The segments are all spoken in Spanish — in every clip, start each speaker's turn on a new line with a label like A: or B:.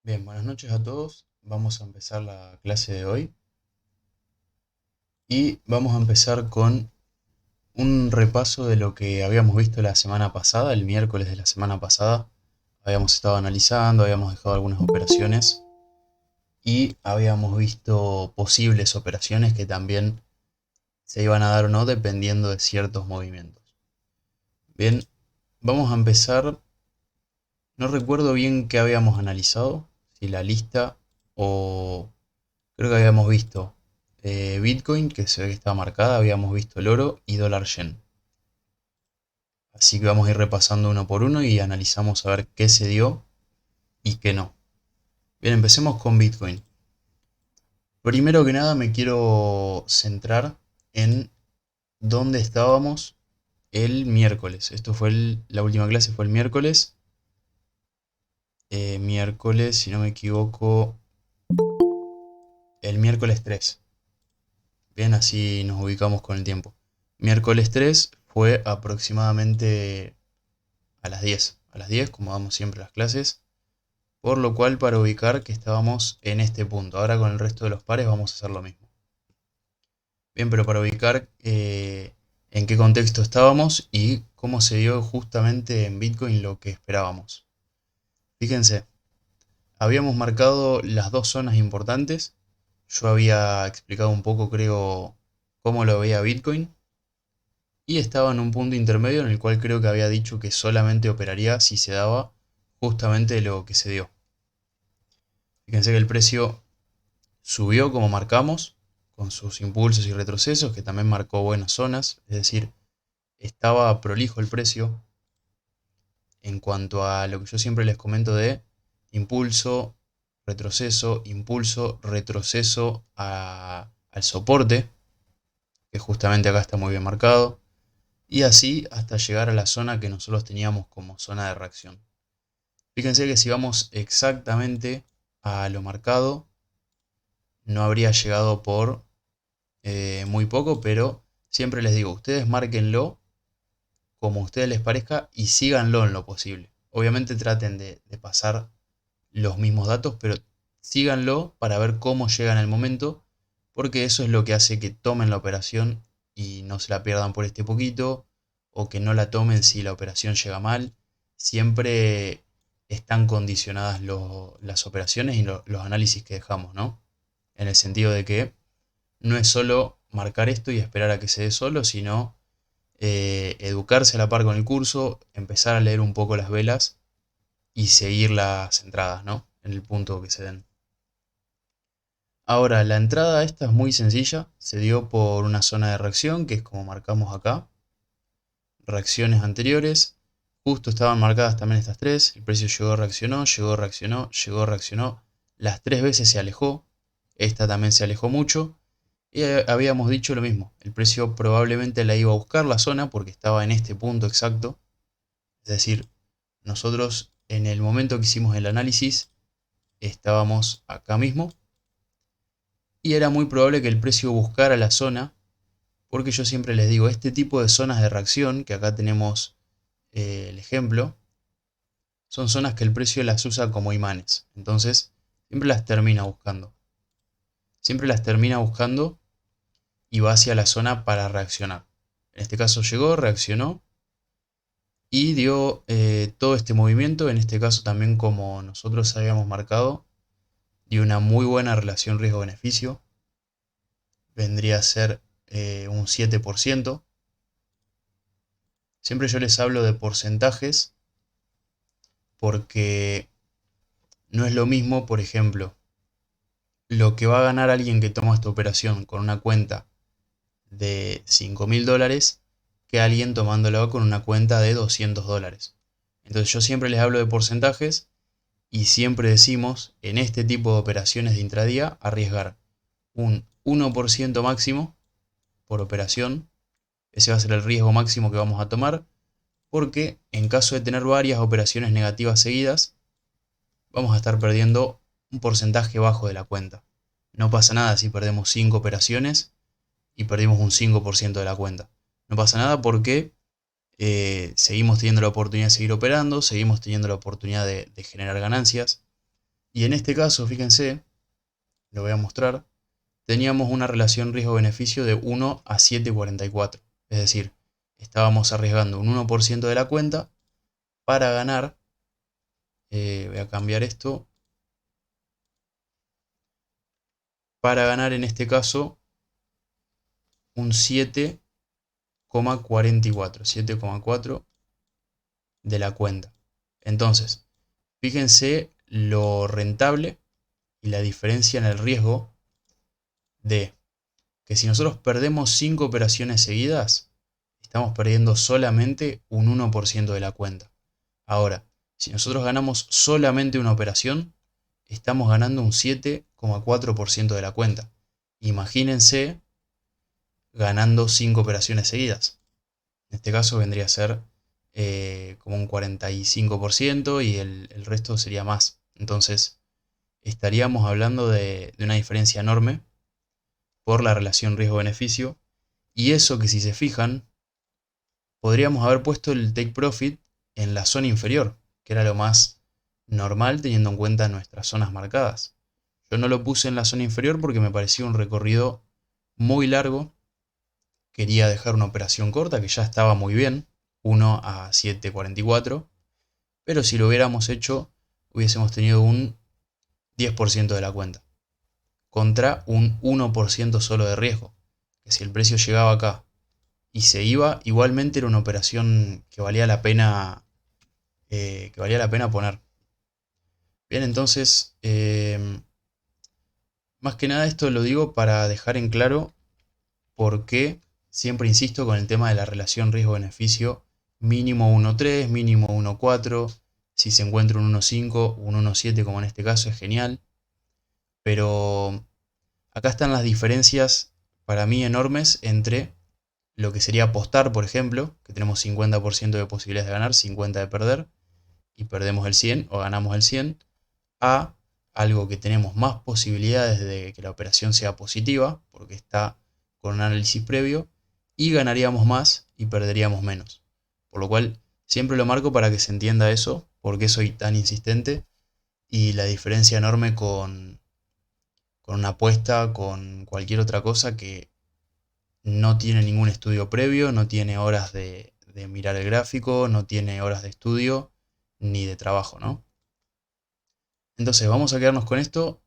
A: Bien, buenas noches a todos. Vamos a empezar la clase de hoy y vamos a empezar con un repaso de lo que habíamos visto la semana pasada, el miércoles de la semana pasada. Habíamos estado analizando, habíamos dejado algunas operaciones y habíamos visto posibles operaciones que también se iban a dar o no dependiendo de ciertos movimientos. Bien, vamos a empezar. No recuerdo bien qué habíamos analizado, si la lista o creo que habíamos visto Bitcoin, que se ve que está marcada, habíamos visto el oro y dólar yen. Así que vamos a ir repasando uno por uno y analizamos a ver qué se dio y qué no. Bien, empecemos con Bitcoin. Primero que nada me quiero centrar en dónde estábamos el miércoles. Esto fue la última clase fue el miércoles. Miércoles, si no me equivoco, el miércoles 3. Bien, así nos ubicamos con el tiempo. Miércoles 3 fue aproximadamente a las 10. A las 10, como damos siempre las clases. Por lo cual, para ubicar que estábamos en este punto. Ahora con el resto de los pares vamos a hacer lo mismo. Bien, pero para ubicar en qué contexto estábamos y cómo se dio justamente en Bitcoin lo que esperábamos. Fíjense, habíamos marcado las dos zonas importantes. Yo había explicado un poco, creo, cómo lo veía Bitcoin. Y estaba en un punto intermedio en el cual creo que había dicho que solamente operaría si se daba justamente lo que se dio. Fíjense que el precio subió como marcamos, con sus impulsos y retrocesos, que también marcó buenas zonas, es decir, estaba prolijo el precio en cuanto a lo que yo siempre les comento de impulso, retroceso al soporte, que justamente acá está muy bien marcado, y así hasta llegar a la zona que nosotros teníamos como zona de reacción. Fíjense que si vamos exactamente a lo marcado, no habría llegado por muy poco, pero siempre les digo, ustedes márquenlo como a ustedes les parezca y síganlo en lo posible. Obviamente traten de pasar los mismos datos, pero síganlo para ver cómo llegan al momento, porque eso es lo que hace que tomen la operación y no se la pierdan por este poquito, o que no la tomen si la operación llega mal. Siempre están condicionadas las operaciones y los análisis que dejamos, ¿no? En el sentido de que no es solo marcar esto y esperar a que se dé solo, sino educarse a la par con el curso, empezar a leer un poco las velas y seguir las entradas, ¿no? En el punto que se den. Ahora, la entrada a esta es muy sencilla, se dio por una zona de reacción, que es como marcamos acá, reacciones anteriores, justo estaban marcadas también estas tres, el precio llegó, reaccionó, llegó, reaccionó, llegó, reaccionó, las tres veces se alejó, esta también se alejó mucho, y habíamos dicho lo mismo, el precio probablemente la iba a buscar la zona porque estaba en este punto exacto, es decir, nosotros en el momento que hicimos el análisis estábamos acá mismo y era muy probable que el precio buscara la zona, porque yo siempre les digo, este tipo de zonas de reacción, que acá tenemos el ejemplo, son zonas que el precio las usa como imanes, entonces siempre las termina buscando. Siempre las termina buscando y va hacia la zona para reaccionar. En este caso llegó, reaccionó y dio todo este movimiento, en este caso también como nosotros habíamos marcado, dio una muy buena relación riesgo-beneficio, vendría a ser un 7%. Siempre yo les hablo de porcentajes porque no es lo mismo, por ejemplo, lo que va a ganar alguien que toma esta operación con una cuenta de $5.000 que alguien tomándolo con una cuenta de $200. Entonces yo siempre les hablo de porcentajes y siempre decimos en este tipo de operaciones de intradía arriesgar un 1% máximo por operación. Ese va a ser el riesgo máximo que vamos a tomar, porque en caso de tener varias operaciones negativas seguidas, vamos a estar perdiendo un porcentaje bajo de la cuenta. No pasa nada si perdemos 5 operaciones y perdimos un 5% de la cuenta. No pasa nada porque seguimos teniendo la oportunidad de seguir operando, seguimos teniendo la oportunidad de generar ganancias. Y en este caso, fíjense, lo voy a mostrar, teníamos una relación riesgo-beneficio de 1 a 7,44. Es decir, estábamos arriesgando un 1% de la cuenta para ganar, voy a cambiar esto, para ganar en este caso un 7,44, 7,4 de la cuenta. Entonces, fíjense lo rentable y la diferencia en el riesgo de que si nosotros perdemos 5 operaciones seguidas, estamos perdiendo solamente un 1% de la cuenta. Ahora, si nosotros ganamos solamente una operación, estamos ganando un 7,4% de la cuenta. Imagínense ganando 5 operaciones seguidas. En este caso vendría a ser como un 45% y el resto sería más. Entonces, estaríamos hablando de una diferencia enorme por la relación riesgo-beneficio. Y eso que, si se fijan, podríamos haber puesto el take profit en la zona inferior, que era lo más normal teniendo en cuenta nuestras zonas marcadas. Yo no lo puse en la zona inferior porque me parecía un recorrido muy largo. Quería dejar una operación corta que ya estaba muy bien, 1 a 7,44, pero si lo hubiéramos hecho hubiésemos tenido un 10% de la cuenta contra un 1% solo de riesgo, que si el precio llegaba acá y se iba, igualmente era una operación que valía la pena, poner. Bien, entonces, más que nada esto lo digo para dejar en claro por qué siempre insisto con el tema de la relación riesgo-beneficio mínimo 1,3, mínimo 1,4, si se encuentra un 1,5, un 1,7 como en este caso es genial, pero acá están las diferencias para mí enormes entre lo que sería apostar, por ejemplo, que tenemos 50% de posibilidades de ganar, 50% de perder, y perdemos el 100 o ganamos el 100, a algo que tenemos más posibilidades de que la operación sea positiva, porque está con un análisis previo, y ganaríamos más y perderíamos menos. Por lo cual, siempre lo marco para que se entienda eso, por qué soy tan insistente, y la diferencia enorme con una apuesta, con cualquier otra cosa que no tiene ningún estudio previo, no tiene horas de mirar el gráfico, no tiene horas de estudio ni de trabajo, ¿no? Entonces vamos a quedarnos con esto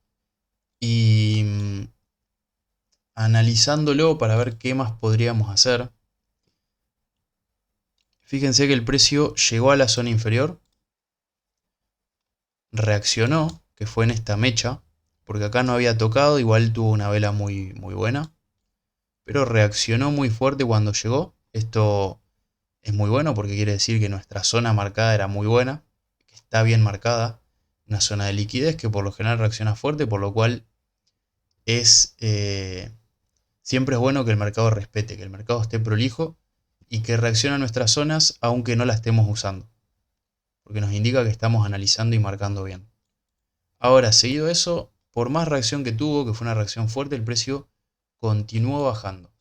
A: y analizándolo para ver qué más podríamos hacer. Fíjense que el precio llegó a la zona inferior, reaccionó, que fue en esta mecha, porque acá no había tocado, igual tuvo una vela muy, muy buena, pero reaccionó muy fuerte cuando llegó. Esto es muy bueno porque quiere decir que nuestra zona marcada era muy buena, que está bien marcada, una zona de liquidez que por lo general reacciona fuerte, por lo cual es siempre es bueno que el mercado respete, que el mercado esté prolijo y que reaccione a nuestras zonas aunque no la estemos usando, porque nos indica que estamos analizando y marcando bien. Ahora, seguido eso, por más reacción que tuvo, que fue una reacción fuerte, el precio continuó bajando.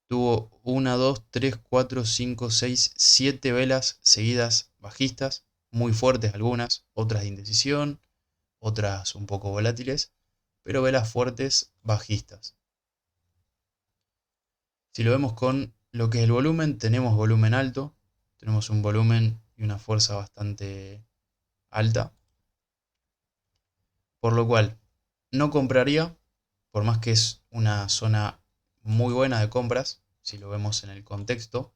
A: Tuvo 1, 2, 3, 4, 5, 6, 7 velas seguidas bajistas, muy fuertes algunas, otras de indecisión, otras un poco volátiles, pero velas fuertes bajistas. Si lo vemos con lo que es el volumen, tenemos volumen alto, tenemos un volumen y una fuerza bastante alta, por lo cual no compraría, por más que es una zona muy buena de compras, si lo vemos en el contexto,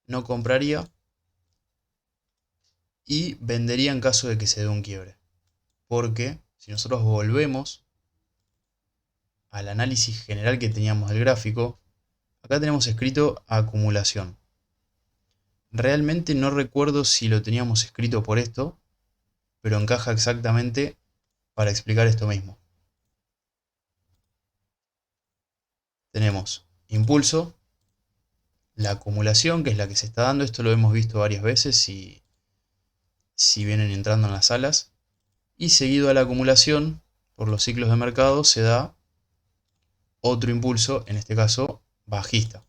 A: no compraría y vendería en caso de que se dé un quiebre. Porque si nosotros volvemos al análisis general que teníamos del gráfico, acá tenemos escrito acumulación. Realmente no recuerdo si lo teníamos escrito por esto, pero encaja exactamente para explicar esto mismo. Tenemos impulso, la acumulación, que es la que se está dando, esto lo hemos visto varias veces si vienen entrando en las salas, y seguido a la acumulación, por los ciclos de mercado, se da otro impulso, en este caso bajista.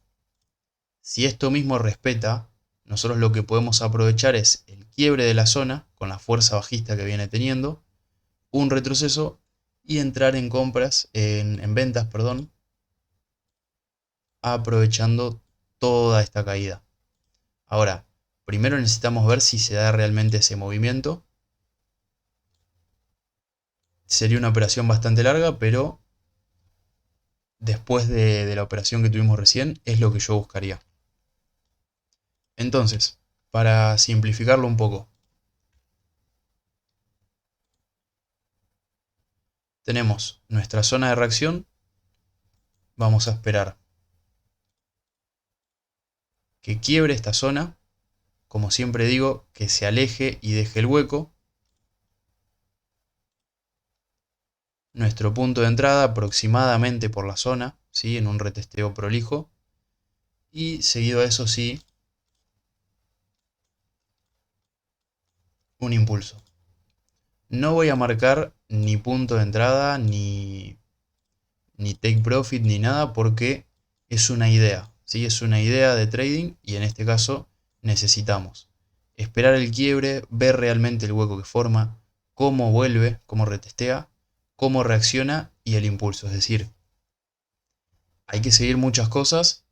A: Si esto mismo respeta, nosotros lo que podemos aprovechar es el quiebre de la zona con la fuerza bajista que viene teniendo, un retroceso y entrar en compras, en ventas, perdón, aprovechando toda esta caída. Ahora, primero necesitamos ver si se da realmente ese movimiento. Sería una operación bastante larga, pero después de la operación que tuvimos recién, es lo que yo buscaría. Entonces, para simplificarlo un poco, tenemos nuestra zona de reacción. Vamos a esperar que quiebre esta zona. Como siempre digo, que se aleje y deje el hueco. Nuestro punto de entrada aproximadamente por la zona, ¿sí? En un retesteo prolijo. Y seguido a eso sí, un impulso. No voy a marcar ni punto de entrada, ni take profit, ni nada, porque es una idea, ¿sí? Es una idea de trading y en este caso necesitamos esperar el quiebre, ver realmente el hueco que forma, cómo vuelve, cómo retestea, cómo reacciona y el impulso. Es decir, hay que seguir muchas cosas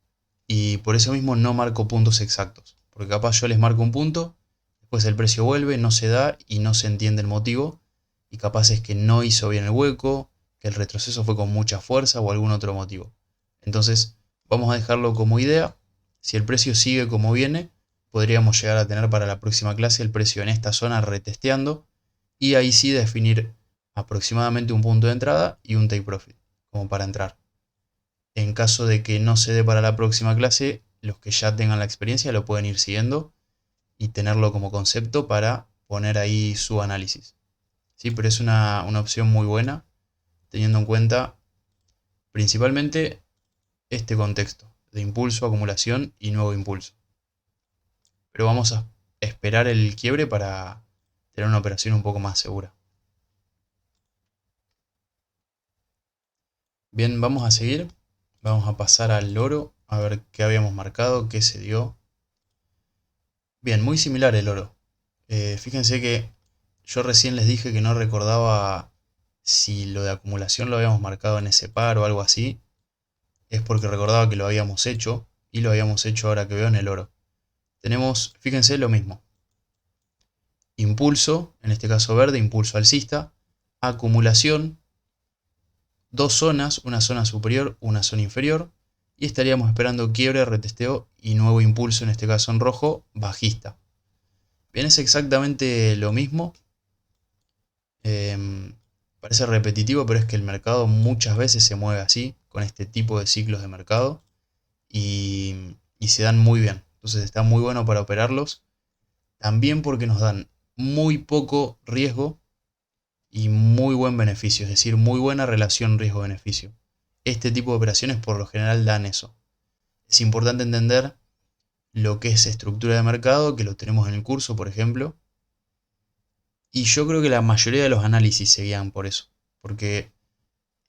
A: y por eso mismo no marco puntos exactos. Porque capaz yo les marco un punto, después el precio vuelve, no se da y no se entiende el motivo. Y capaz es que no hizo bien el hueco, que el retroceso fue con mucha fuerza o algún otro motivo. Entonces vamos a dejarlo como idea. Si el precio sigue como viene, podríamos llegar a tener para la próxima clase el precio en esta zona retesteando. Y ahí sí definir aproximadamente un punto de entrada y un take profit, como para entrar. En caso de que no se dé para la próxima clase, los que ya tengan la experiencia lo pueden ir siguiendo y tenerlo como concepto para poner ahí su análisis. Sí, pero es una opción muy buena, teniendo en cuenta principalmente este contexto de impulso, acumulación y nuevo impulso. Pero vamos a esperar el quiebre para tener una operación un poco más segura. Bien, vamos a seguir. Vamos a pasar al oro, a ver qué habíamos marcado, qué se dio. Bien, muy similar el oro. Fíjense que yo recién les dije que no recordaba si lo de acumulación lo habíamos marcado en ese par o algo así. Es porque recordaba que lo habíamos hecho y lo habíamos hecho ahora que veo en el oro. Tenemos, fíjense lo mismo. Impulso, en este caso verde, impulso alcista. Acumulación, dos zonas, una zona superior, una zona inferior. Y estaríamos esperando quiebre, retesteo y nuevo impulso, en este caso en rojo, bajista. Bien, es exactamente lo mismo. Parece repetitivo, pero es que el mercado muchas veces se mueve así, con este tipo de ciclos de mercado, y se dan muy bien. Entonces está muy bueno para operarlos, también porque nos dan muy poco riesgo y muy buen beneficio, es decir, muy buena relación riesgo-beneficio. Este tipo de operaciones por lo general dan eso. Es importante entender lo que es estructura de mercado, que lo tenemos en el curso, por ejemplo. Y yo creo que la mayoría de los análisis se guían por eso. Porque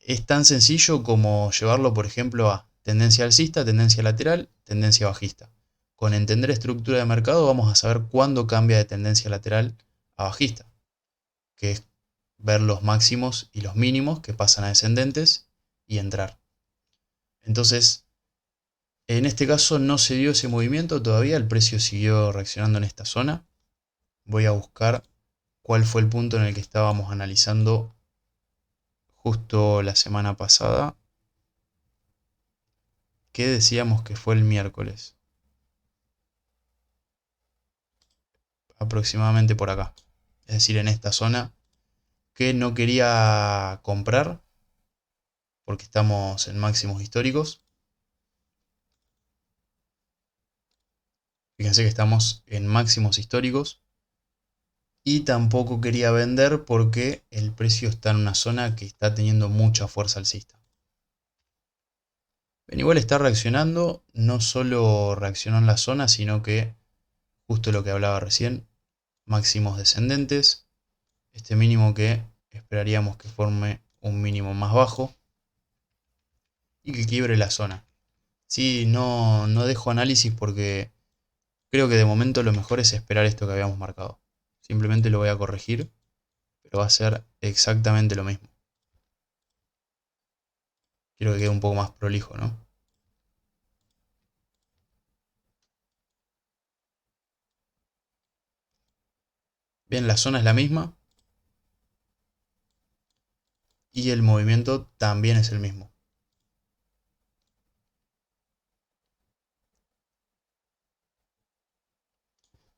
A: es tan sencillo como llevarlo, por ejemplo, a tendencia alcista, tendencia lateral, tendencia bajista. Con entender estructura de mercado vamos a saber cuándo cambia de tendencia lateral a bajista, que es ver los máximos y los mínimos que pasan a descendentes y entrar. Entonces, en este caso no se dio ese movimiento todavía, el precio siguió reaccionando en esta zona. Voy a buscar cuál fue el punto en el que estábamos analizando justo la semana pasada, que decíamos que fue el miércoles, aproximadamente por acá, es decir, en esta zona que no quería comprar porque estamos en máximos históricos. Fíjense que estamos en máximos históricos y tampoco quería vender porque el precio está en una zona que está teniendo mucha fuerza alcista. Bien, igual está reaccionando, no solo reaccionó en la zona, sino que justo lo que hablaba recién, máximos descendentes, este mínimo que esperaríamos que forme un mínimo más bajo y que quiebre la zona. Sí, no dejo análisis porque creo que de momento lo mejor es esperar esto que habíamos marcado. ¿Sí? Simplemente lo voy a corregir, pero va a ser exactamente lo mismo. Quiero que quede un poco más prolijo, ¿no? Bien, la zona es la misma y el movimiento también es el mismo.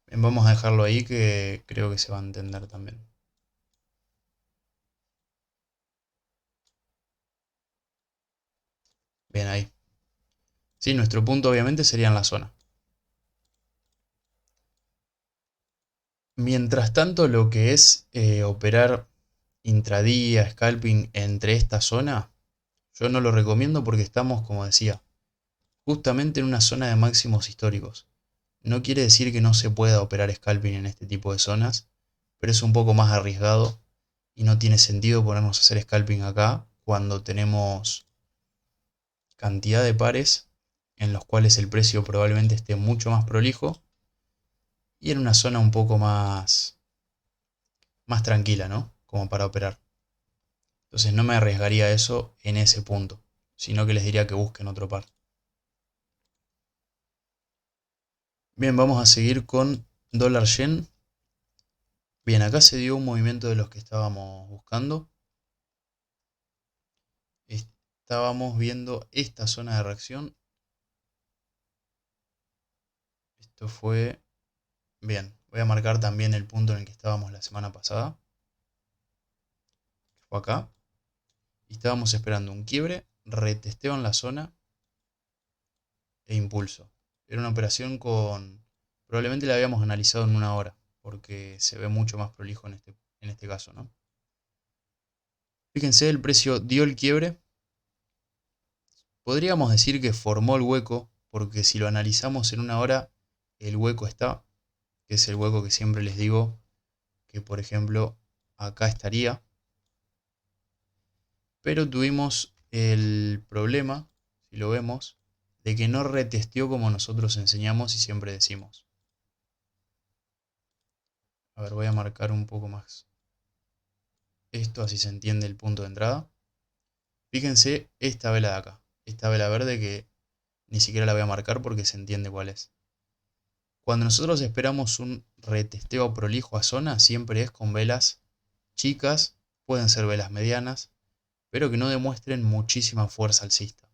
A: Bien, vamos a dejarlo ahí que creo que se va a entender también. Bien, ahí. Sí, nuestro punto obviamente sería en la zona. Mientras tanto, lo que es operar intradía, scalping entre esta zona, yo no lo recomiendo porque estamos, como decía, justamente en una zona de máximos históricos. No quiere decir que no se pueda operar scalping en este tipo de zonas, pero es un poco más arriesgado y no tiene sentido ponernos a hacer scalping acá cuando tenemos cantidad de pares en los cuales el precio probablemente esté mucho más prolijo y en una zona un poco más tranquila, ¿no? Como para operar. Entonces no me arriesgaría a eso en ese punto, sino que les diría que busquen otro par. Bien, vamos a seguir con dólar yen. Bien, acá se dio un movimiento de los que estábamos buscando. Estábamos viendo esta zona de reacción. Esto fue... Bien, voy a marcar también el punto en el que estábamos la semana pasada. Que fue acá. Y estábamos esperando un quiebre, retesteo en la zona e impulso. Era una operación con... Probablemente la habíamos analizado en una hora, porque se ve mucho más prolijo en este caso, ¿no? Fíjense, el precio dio el quiebre. Podríamos decir que formó el hueco, porque si lo analizamos en una hora, el hueco está, que es el hueco que siempre les digo, que por ejemplo acá estaría. Pero tuvimos el problema, si lo vemos, de que no retesteó como nosotros enseñamos y siempre decimos. A ver, voy a marcar un poco más esto, así se entiende el punto de entrada. Fíjense esta vela de acá, esta vela verde que ni siquiera la voy a marcar porque se entiende cuál es. Cuando nosotros esperamos un retesteo prolijo a zona, siempre es con velas chicas, pueden ser velas medianas, pero que no demuestren muchísima fuerza alcista.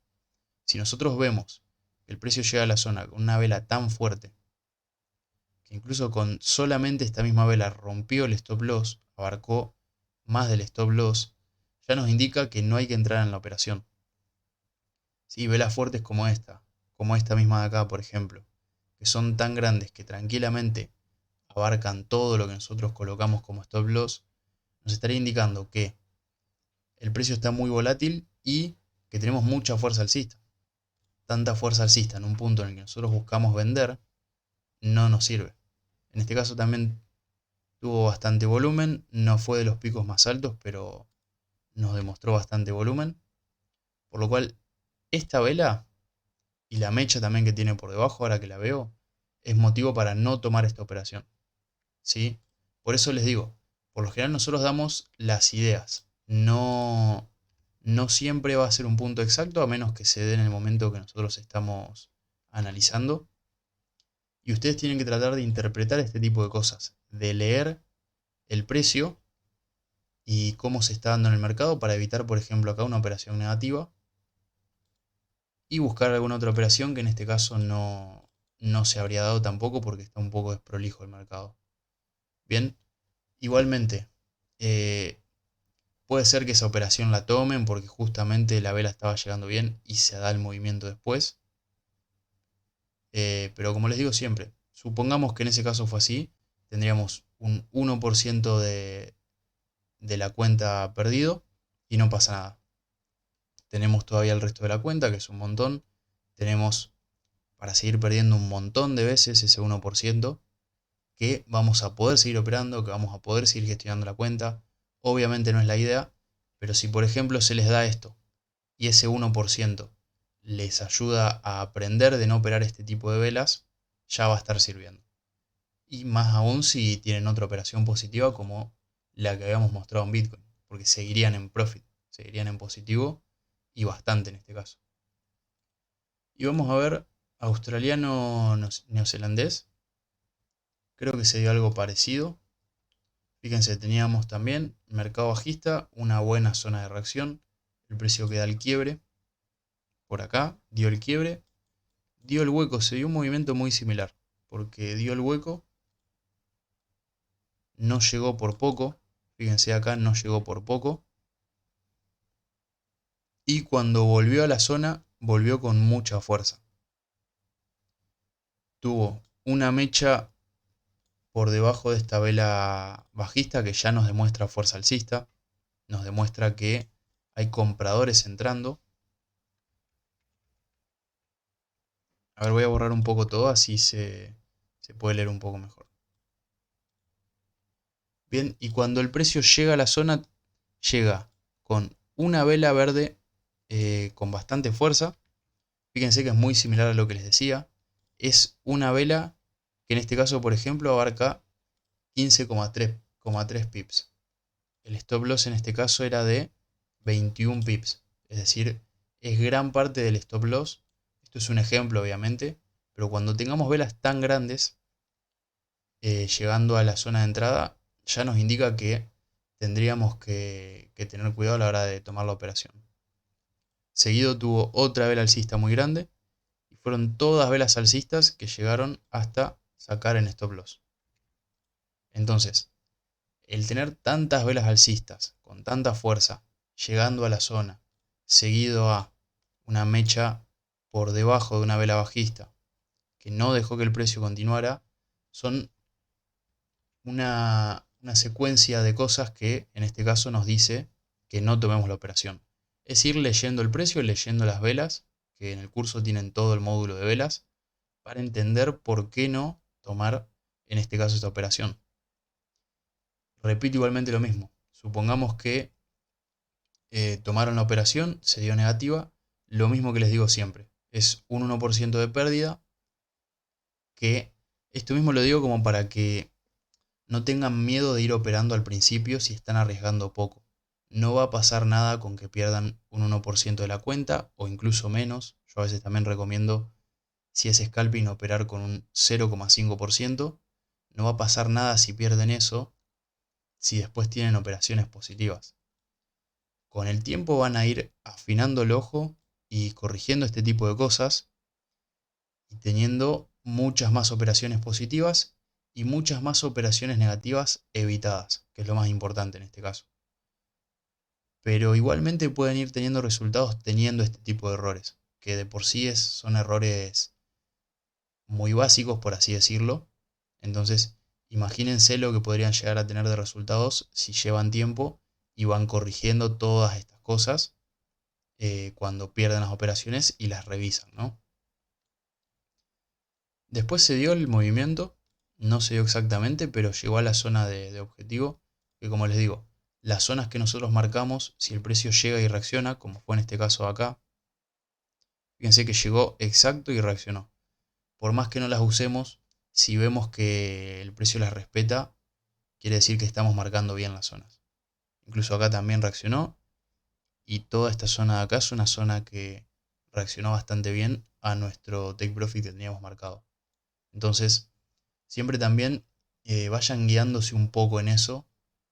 A: Si nosotros vemos que el precio llega a la zona con una vela tan fuerte, que incluso con solamente esta misma vela rompió el stop loss, abarcó más del stop loss, ya nos indica que no hay que entrar en la operación. Si velas fuertes como esta misma de acá, por ejemplo, que son tan grandes que tranquilamente abarcan todo lo que nosotros colocamos como stop loss, nos estaría indicando que el precio está muy volátil y que tenemos mucha fuerza alcista. Tanta fuerza alcista en un punto en el que nosotros buscamos vender no nos sirve. En este caso también tuvo bastante volumen, no fue de los picos más altos, pero nos demostró bastante volumen. Por lo cual, esta vela y la mecha también que tiene por debajo, ahora que la veo, es motivo para no tomar esta operación. ¿Sí? Por eso les digo, por lo general nosotros damos las ideas. No siempre va a ser un punto exacto, a menos que se dé en el momento que nosotros estamos analizando. Y ustedes tienen que tratar de interpretar este tipo de cosas, de leer el precio y cómo se está dando en el mercado para evitar, por ejemplo, acá una operación negativa y buscar alguna otra operación que en este caso no se habría dado tampoco porque está un poco desprolijo el mercado. Bien, igualmente, eh, puede ser que esa operación la tomen porque justamente la vela estaba llegando bien y se da el movimiento después. Pero como les digo siempre, supongamos que en ese caso fue así, tendríamos un 1% de la cuenta perdido y no pasa nada. Tenemos todavía el resto de la cuenta, que es un montón. Tenemos para seguir perdiendo un montón de veces ese 1%, que vamos a poder seguir operando, que vamos a poder seguir gestionando la cuenta. Obviamente no es la idea, pero si por ejemplo se les da esto y ese 1% les ayuda a aprender de no operar este tipo de velas, ya va a estar sirviendo. y más aún si tienen otra operación positiva como la que habíamos mostrado en Bitcoin, porque seguirían en profit, seguirían en positivo y bastante en este caso. Y vamos a ver australiano neozelandés, creo que se dio algo parecido. Fíjense, teníamos también mercado bajista, una buena zona de reacción, el precio que da el quiebre, por acá, dio el quiebre, dio el hueco, se dio un movimiento muy similar, porque dio el hueco, no llegó por poco, fíjense acá, no llegó por poco, y cuando volvió a la zona, volvió con mucha fuerza. Tuvo una mecha por debajo de esta vela bajista que ya nos demuestra fuerza alcista, nos demuestra que hay compradores entrando. A ver, voy a borrar un poco todo, así se puede leer un poco mejor. Bien, y cuando el precio llega a la zona, llega con una vela verde con bastante fuerza. Fíjense que es muy similar a lo que les decía. Es una vela que en este caso, por ejemplo, abarca 15,3 pips. El stop loss en este caso era de 21 pips. Es decir, es gran parte del stop loss. Esto es un ejemplo, obviamente. Pero cuando tengamos velas tan grandes, llegando a la zona de entrada, ya nos indica que tendríamos que tener cuidado a la hora de tomar la operación. Seguido tuvo otra vela alcista muy grande y fueron todas velas alcistas que llegaron hasta sacar en stop loss. Entonces, el tener tantas velas alcistas con tanta fuerza llegando a la zona, seguido a una mecha por debajo de una vela bajista que no dejó que el precio continuara, son una secuencia de cosas que en este caso nos dice que no tomemos la operación. Es ir leyendo el precio, leyendo las velas, que en el curso tienen todo el módulo de velas, para entender por qué no tomar en este caso esta operación. Repito igualmente lo mismo. Supongamos que tomaron la operación, se dio negativa, lo mismo que les digo siempre. Es un 1% de pérdida, que esto mismo lo digo como para que no tengan miedo de ir operando al principio si están arriesgando poco. No va a pasar nada con que pierdan un 1% de la cuenta o incluso menos. Yo a veces también recomiendo, si es scalping, operar con un 0,5%. No va a pasar nada si pierden eso, si después tienen operaciones positivas. Con el tiempo van a ir afinando el ojo y corrigiendo este tipo de cosas y teniendo muchas más operaciones positivas y muchas más operaciones negativas evitadas, que es lo más importante en este caso. Pero igualmente pueden ir teniendo resultados teniendo este tipo de errores, que de por sí son errores muy básicos, por así decirlo. Entonces, imagínense lo que podrían llegar a tener de resultados si llevan tiempo y van corrigiendo todas estas cosas cuando pierden las operaciones y las revisan, ¿no? Después se dio el movimiento, no se dio exactamente, pero llegó a la zona de objetivo, que como les digo, las zonas que nosotros marcamos, si el precio llega y reacciona, como fue en este caso acá, fíjense que llegó exacto y reaccionó. Por más que no las usemos, si vemos que el precio las respeta, quiere decir que estamos marcando bien las zonas. Incluso acá también reaccionó, y toda esta zona de acá es una zona que reaccionó bastante bien a nuestro take profit que teníamos marcado. Entonces, siempre también vayan guiándose un poco en eso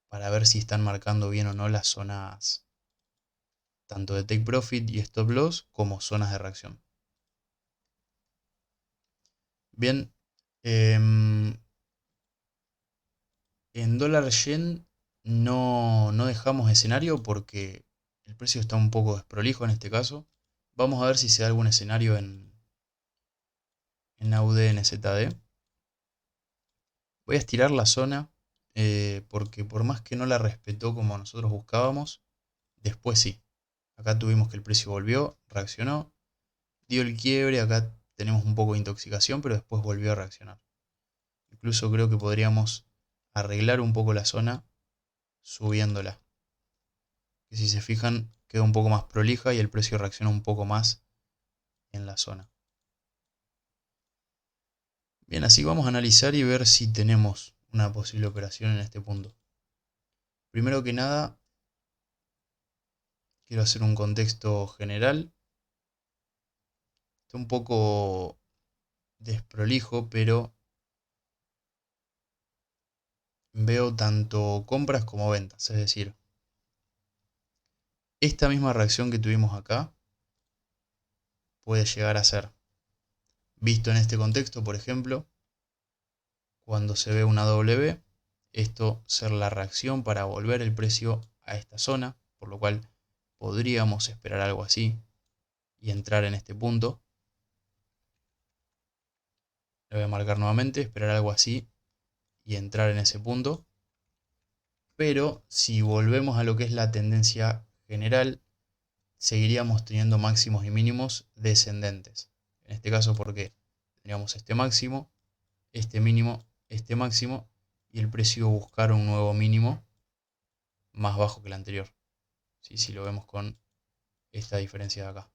A: para ver si están marcando bien o no las zonas tanto de take profit y stop loss como zonas de reacción. Bien, en dólar yen no dejamos escenario porque el precio está un poco desprolijo en este caso. Vamos a ver si se da algún escenario en AUD-NZD. Voy a estirar la zona porque por más que no la respetó como nosotros buscábamos, después sí. Acá tuvimos que el precio volvió, reaccionó, dio el quiebre, acá tenemos un poco de intoxicación, pero después volvió a reaccionar. Incluso creo que podríamos arreglar un poco la zona subiéndola. Que si se fijan queda un poco más prolija y el precio reacciona un poco más en la zona. Bien, así vamos a analizar y ver si tenemos una posible operación en este punto. Primero que nada, quiero hacer un contexto general. Está un poco desprolijo, pero veo tanto compras como ventas. Es decir, esta misma reacción que tuvimos acá puede llegar a ser, visto en este contexto, por ejemplo, cuando se ve una W, esto ser la reacción para volver el precio a esta zona, por lo cual podríamos esperar algo así y entrar en este punto. Lo voy a marcar nuevamente, esperar algo así y entrar en ese punto. Pero si volvemos a lo que es la tendencia general, seguiríamos teniendo máximos y mínimos descendentes. En este caso, ¿por qué? Tendríamos este máximo, este mínimo, este máximo, y el precio buscar un nuevo mínimo más bajo que el anterior. ¿Sí? Si lo vemos con esta diferencia de acá.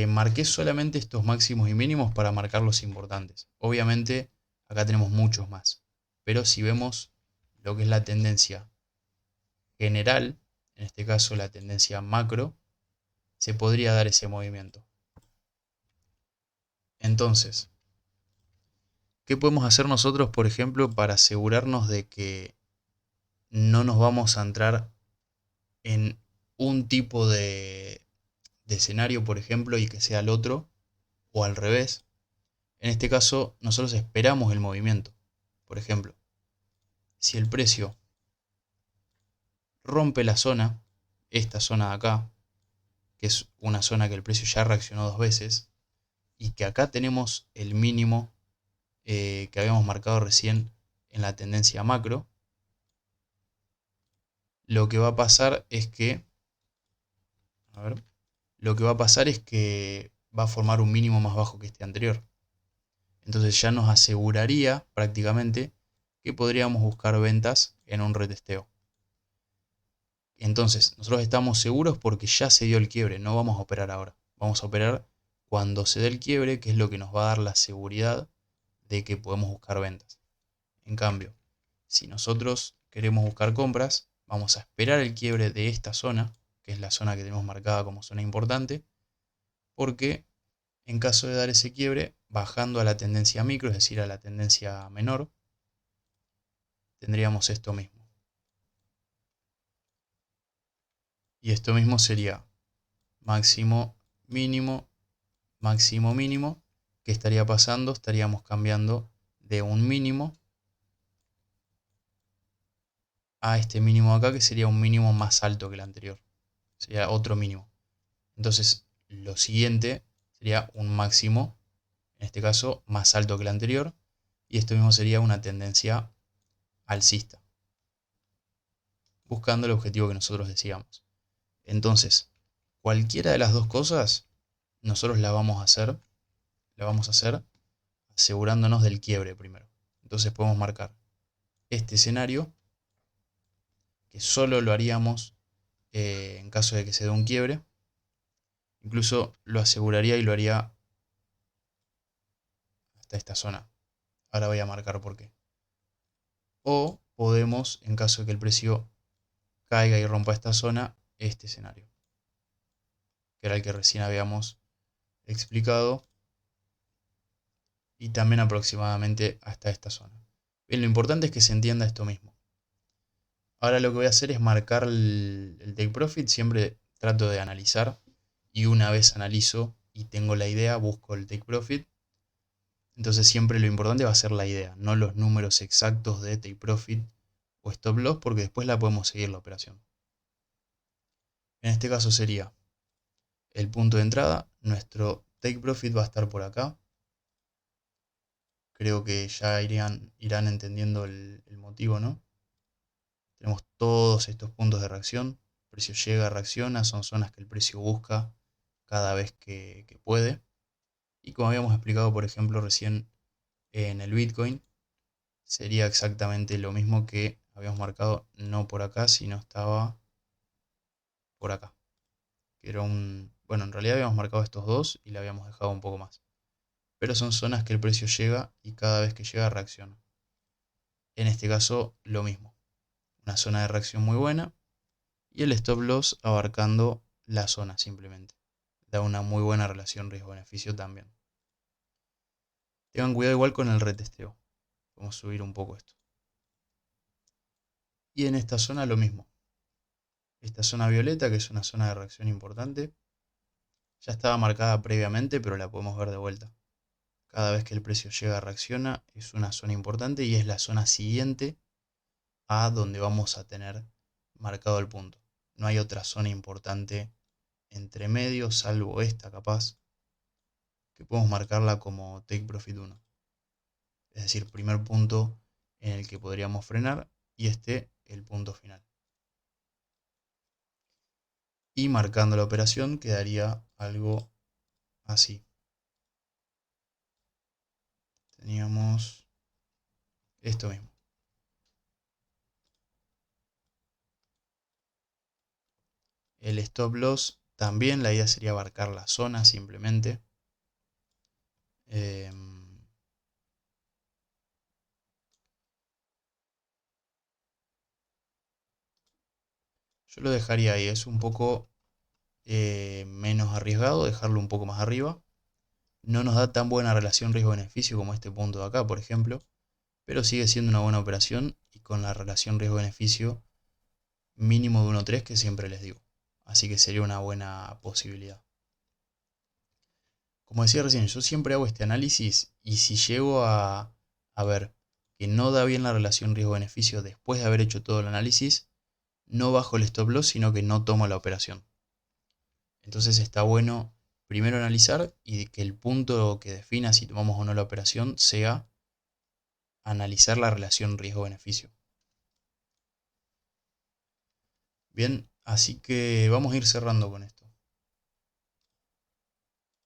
A: Marqué solamente estos máximos y mínimos para marcar los importantes. Obviamente acá tenemos muchos más. Pero si vemos lo que es la tendencia general, en este caso la tendencia macro, se podría dar ese movimiento. Entonces, ¿qué podemos hacer nosotros, por ejemplo, para asegurarnos de que no nos vamos a entrar en un tipo de escenario, por ejemplo, y que sea el otro, o al revés? En este caso, nosotros esperamos el movimiento. Por ejemplo, si el precio rompe la zona, esta zona de acá, que es una zona que el precio ya reaccionó dos veces, y que acá tenemos el mínimo que habíamos marcado recién en la tendencia macro, lo que va a pasar es que, a ver, lo que va a pasar es que va a formar un mínimo más bajo que este anterior. Entonces ya nos aseguraría prácticamente que podríamos buscar ventas en un retesteo. Entonces nosotros estamos seguros porque ya se dio el quiebre, no vamos a operar ahora. Vamos a operar cuando se dé el quiebre, que es lo que nos va a dar la seguridad de que podemos buscar ventas. En cambio, si nosotros queremos buscar compras, vamos a esperar el quiebre de esta zona, que es la zona que tenemos marcada como zona importante, porque en caso de dar ese quiebre, bajando a la tendencia micro, es decir, a la tendencia menor, tendríamos esto mismo. Y esto mismo sería máximo, mínimo, máximo, mínimo. ¿Qué estaría pasando? Estaríamos cambiando de un mínimo a este mínimo acá, que sería un mínimo más alto que el anterior. Sería otro mínimo. Entonces, lo siguiente sería un máximo, en este caso, más alto que el anterior. Y esto mismo sería una tendencia alcista, buscando el objetivo que nosotros decíamos. Entonces, cualquiera de las dos cosas, nosotros la vamos a hacer asegurándonos del quiebre primero. Entonces podemos marcar este escenario, que solo lo haríamos en caso de que se dé un quiebre. Incluso lo aseguraría y lo haría hasta esta zona. Ahora voy a marcar por qué. O podemos, en caso de que el precio caiga y rompa esta zona, este escenario, que era el que recién habíamos explicado, y también aproximadamente hasta esta zona. Bien, lo importante es que se entienda esto mismo. Ahora lo que voy a hacer es marcar el take profit. Siempre trato de analizar, y una vez analizo y tengo la idea, busco el take profit. Entonces siempre lo importante va a ser la idea, no los números exactos de take profit o stop loss, porque después la podemos seguir la operación. En este caso sería el punto de entrada. Nuestro take profit va a estar por acá. Creo que ya irán entendiendo el motivo, ¿no? Tenemos todos estos puntos de reacción. El precio llega, reacciona, son zonas que el precio busca cada vez que puede. Y como habíamos explicado, por ejemplo, recién en el Bitcoin, sería exactamente lo mismo que habíamos marcado, no por acá, sino estaba por acá. Que era bueno, en realidad habíamos marcado estos dos y le habíamos dejado un poco más. pero son zonas que el precio llega y cada vez que llega reacciona. En este caso lo mismo, una zona de reacción muy buena y el stop loss abarcando la zona simplemente. Da una muy buena relación riesgo-beneficio también. Tengan cuidado igual con el retesteo. Vamos a subir un poco esto. Y en esta zona lo mismo. Esta zona violeta, que es una zona de reacción importante, ya estaba marcada previamente, pero la podemos ver de vuelta. Cada vez que el precio llega reacciona, es una zona importante y es la zona siguiente a donde vamos a tener marcado el punto. No hay otra zona importante entre medio, salvo esta capaz, que podemos marcarla como Take Profit 1. Es decir, primer punto en el que podríamos frenar y este el punto final. Y marcando la operación quedaría algo así. Teníamos esto mismo. El stop loss también la idea sería abarcar la zona simplemente. Yo lo dejaría ahí, es un poco menos arriesgado, dejarlo un poco más arriba. No nos da tan buena relación riesgo-beneficio como este punto de acá, por ejemplo, pero sigue siendo una buena operación y con la relación riesgo-beneficio mínimo de 1.3 que siempre les digo. Así que sería una buena posibilidad. Como decía recién, yo siempre hago este análisis y si llego a ver que no da bien la relación riesgo-beneficio después de haber hecho todo el análisis, no bajo el stop loss, sino que no tomo la operación. Entonces está bueno primero analizar y que el punto que defina si tomamos o no la operación sea analizar la relación riesgo-beneficio. Bien, así que vamos a ir cerrando con esto.